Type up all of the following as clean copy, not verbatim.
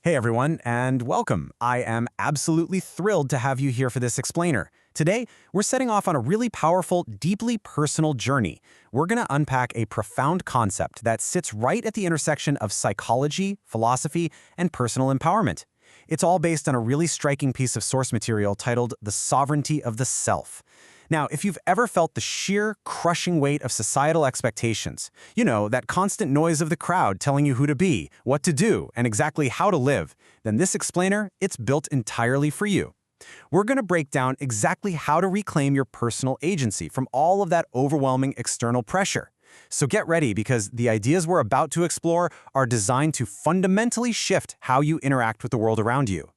Hey everyone, and welcome. I am absolutely thrilled to have you here for this explainer. Today, we're setting off on a really powerful, deeply personal journey. We're going to unpack a profound concept that sits right at the intersection of psychology, philosophy, and personal empowerment. It's all based on a really striking piece of source material titled The Sovereignty of the Self. Now, if you've ever felt the sheer, crushing weight of societal expectations, that constant noise of the crowd telling you who to be, what to do, and exactly how to live, then this explainer, it's built entirely for you. We're going to break down exactly how to reclaim your personal agency from all of that overwhelming external pressure. So get ready, because the ideas we're about to explore are designed to fundamentally shift how you interact with the world around you.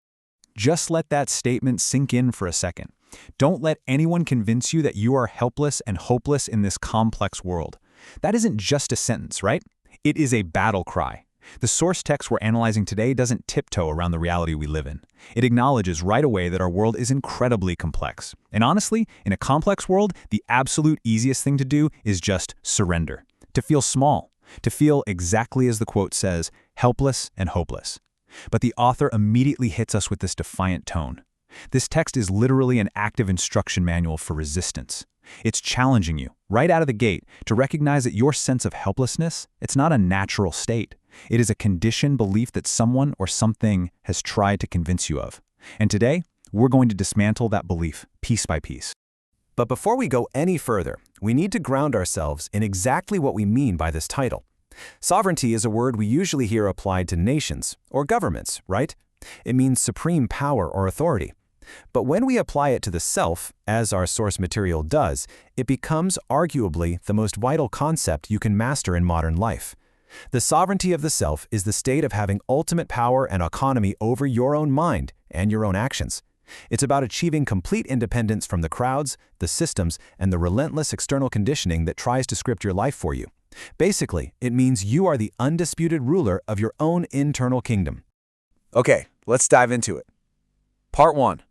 Just let that statement sink in for a second. Don't let anyone convince you that you are helpless and hopeless in this complex world. That isn't just a sentence, right? It is a battle cry. The source text we're analyzing today doesn't tiptoe around the reality we live in. It acknowledges right away that our world is incredibly complex. And honestly, in a complex world, the absolute easiest thing to do is just surrender. To feel small. To feel, exactly as the quote says, helpless and hopeless. But the author immediately hits us with this defiant tone. This text is literally an active instruction manual for resistance. It's challenging you, right out of the gate, to recognize that your sense of helplessness, it's not a natural state. It is a conditioned belief that someone or something has tried to convince you of. And today, we're going to dismantle that belief, piece by piece. But before we go any further, we need to ground ourselves in exactly what we mean by this title. Sovereignty is a word we usually hear applied to nations or governments, right? It means supreme power or authority. But when we apply it to the self, as our source material does, it becomes arguably the most vital concept you can master in modern life. The sovereignty of the self is the state of having ultimate power and autonomy over your own mind and your own actions. It's about achieving complete independence from the crowds, the systems, and the relentless external conditioning that tries to script your life for you. Basically, it means you are the undisputed ruler of your own internal kingdom. Okay, let's dive into it. Part 1.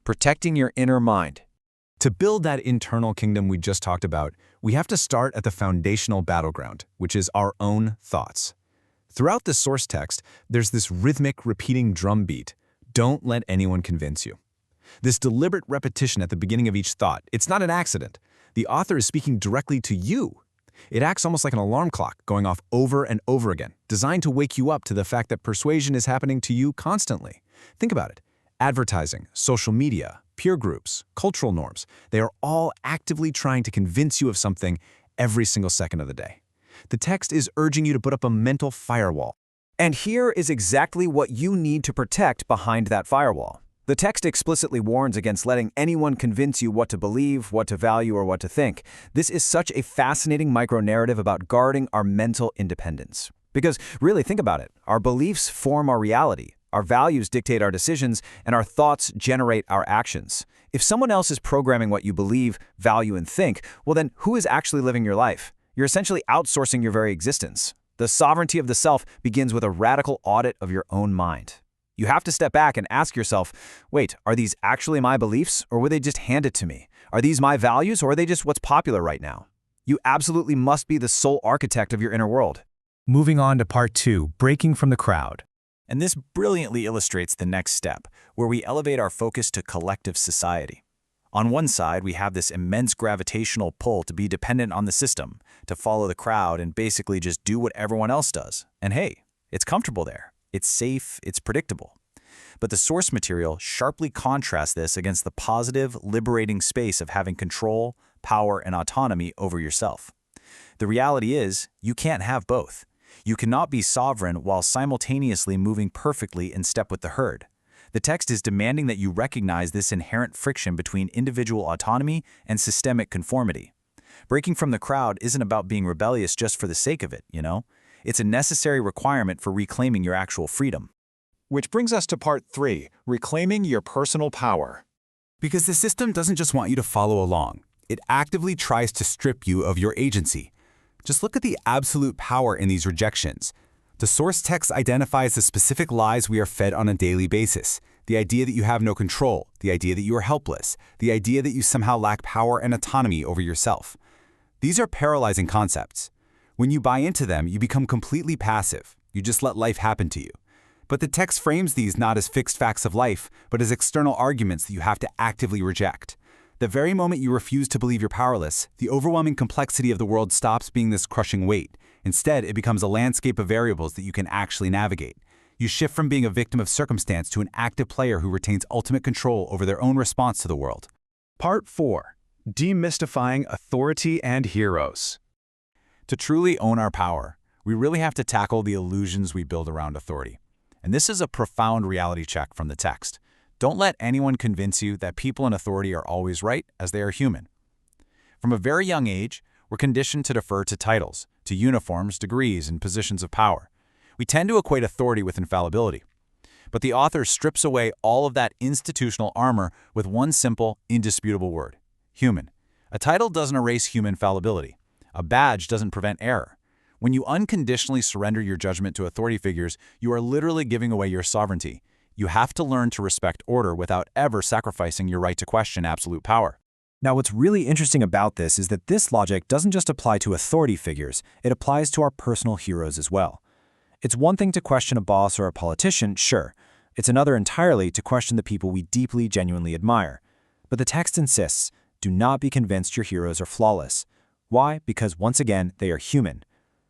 Protecting your inner mind. To build that internal kingdom we just talked about, we have to start at the foundational battleground, which is our own thoughts. Throughout the source text, there's this rhythmic, repeating drumbeat. Don't let anyone convince you. This deliberate repetition at the beginning of each thought, it's not an accident. The author is speaking directly to you. It acts almost like an alarm clock going off over and over again, designed to wake you up to the fact that persuasion is happening to you constantly. Think about it. Advertising, social media, peer groups, cultural norms, they are all actively trying to convince you of something every single second of the day. The text is urging you to put up a mental firewall. And here is exactly what you need to protect behind that firewall. The text explicitly warns against letting anyone convince you what to believe, what to value, or what to think. This is such a fascinating micro-narrative about guarding our mental independence. Because really, think about it. Our beliefs form our reality. Our values dictate our decisions, and our thoughts generate our actions. If someone else is programming what you believe, value, and think, well then, who is actually living your life? You're essentially outsourcing your very existence. The sovereignty of the self begins with a radical audit of your own mind. You have to step back and ask yourself, wait, are these actually my beliefs, or were they just handed to me? Are these my values, or are they just what's popular right now? You absolutely must be the sole architect of your inner world. Moving on to part 2, breaking from the crowd. And this brilliantly illustrates the next step, where we elevate our focus to collective society. On one side, we have this immense gravitational pull to be dependent on the system, to follow the crowd and basically just do what everyone else does. And hey, it's comfortable there. It's safe, it's predictable. But the source material sharply contrasts this against the positive, liberating space of having control, power, and autonomy over yourself. The reality is, you can't have both. You cannot be sovereign while simultaneously moving perfectly in step with the herd. The text is demanding that you recognize this inherent friction between individual autonomy and systemic conformity. Breaking from the crowd isn't about being rebellious just for the sake of it, It's a necessary requirement for reclaiming your actual freedom. Which brings us to part 3, reclaiming your personal power. Because the system doesn't just want you to follow along. It actively tries to strip you of your agency. Just look at the absolute power in these rejections. The source text identifies the specific lies we are fed on a daily basis. The idea that you have no control, the idea that you are helpless, the idea that you somehow lack power and autonomy over yourself. These are paralyzing concepts. When you buy into them, you become completely passive. You just let life happen to you. But the text frames these not as fixed facts of life, but as external arguments that you have to actively reject. The very moment you refuse to believe you're powerless, the overwhelming complexity of the world stops being this crushing weight. Instead, it becomes a landscape of variables that you can actually navigate. You shift from being a victim of circumstance to an active player who retains ultimate control over their own response to the world. Part 4. Demystifying authority and heroes. To truly own our power, we really have to tackle the illusions we build around authority. And this is a profound reality check from the text. Don't let anyone convince you that people in authority are always right, as they are human. From a very young age, we're conditioned to defer to titles, to uniforms, degrees, and positions of power. We tend to equate authority with infallibility. But the author strips away all of that institutional armor with one simple, indisputable word: human. A title doesn't erase human fallibility. A badge doesn't prevent error. When you unconditionally surrender your judgment to authority figures, you are literally giving away your sovereignty. You have to learn to respect order without ever sacrificing your right to question absolute power. Now, what's really interesting about this is that this logic doesn't just apply to authority figures, it applies to our personal heroes as well. It's one thing to question a boss or a politician, sure. It's another entirely to question the people we deeply, genuinely admire. But the text insists, do not be convinced your heroes are flawless. Why? Because once again, they are human.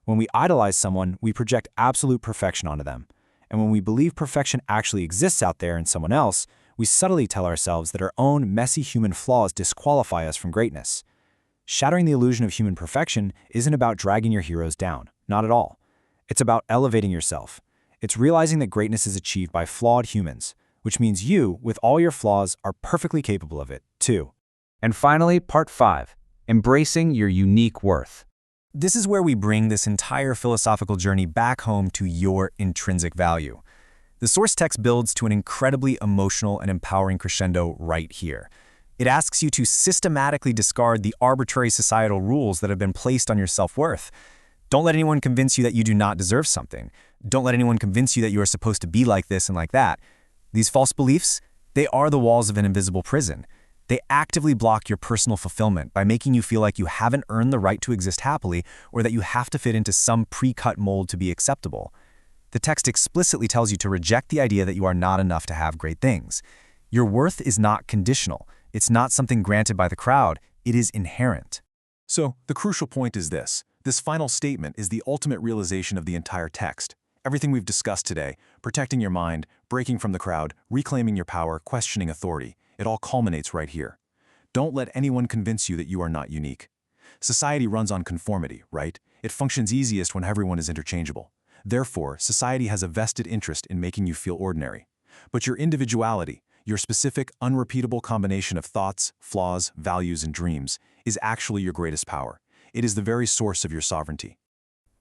When we idolize someone, we project absolute perfection onto them. And when we believe perfection actually exists out there in someone else, we subtly tell ourselves that our own messy human flaws disqualify us from greatness. Shattering the illusion of human perfection isn't about dragging your heroes down, not at all. It's about elevating yourself. It's realizing that greatness is achieved by flawed humans, which means you, with all your flaws, are perfectly capable of it, too. And finally, part 5, embracing your unique worth. This is where we bring this entire philosophical journey back home to your intrinsic value. The source text builds to an incredibly emotional and empowering crescendo right here. It asks you to systematically discard the arbitrary societal rules that have been placed on your self-worth. Don't let anyone convince you that you do not deserve something. Don't let anyone convince you that you are supposed to be like this and like that. These false beliefs, they are the walls of an invisible prison. They actively block your personal fulfillment by making you feel like you haven't earned the right to exist happily or that you have to fit into some pre-cut mold to be acceptable. The text explicitly tells you to reject the idea that you are not enough to have great things. Your worth is not conditional. It's not something granted by the crowd. It is inherent. So, the crucial point is this. This final statement is the ultimate realization of the entire text. Everything we've discussed today, protecting your mind, breaking from the crowd, reclaiming your power, questioning authority, it all culminates right here. Don't let anyone convince you that you are not unique. Society runs on conformity, right? It functions easiest when everyone is interchangeable. Therefore, society has a vested interest in making you feel ordinary. But your individuality, your specific, unrepeatable combination of thoughts, flaws, values, and dreams, is actually your greatest power. It is the very source of your sovereignty.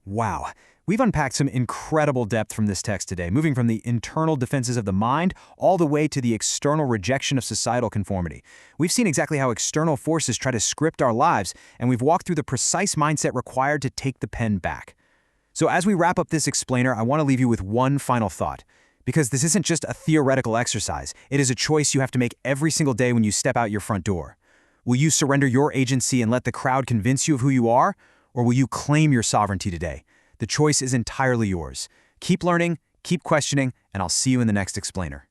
Wow. We've unpacked some incredible depth from this text today, moving from the internal defenses of the mind all the way to the external rejection of societal conformity. We've seen exactly how external forces try to script our lives, and we've walked through the precise mindset required to take the pen back. So as we wrap up this explainer, I want to leave you with one final thought. Because this isn't just a theoretical exercise, it is a choice you have to make every single day when you step out your front door. Will you surrender your agency and let the crowd convince you of who you are? Or will you claim your sovereignty today? The choice is entirely yours. Keep learning, keep questioning, and I'll see you in the next explainer.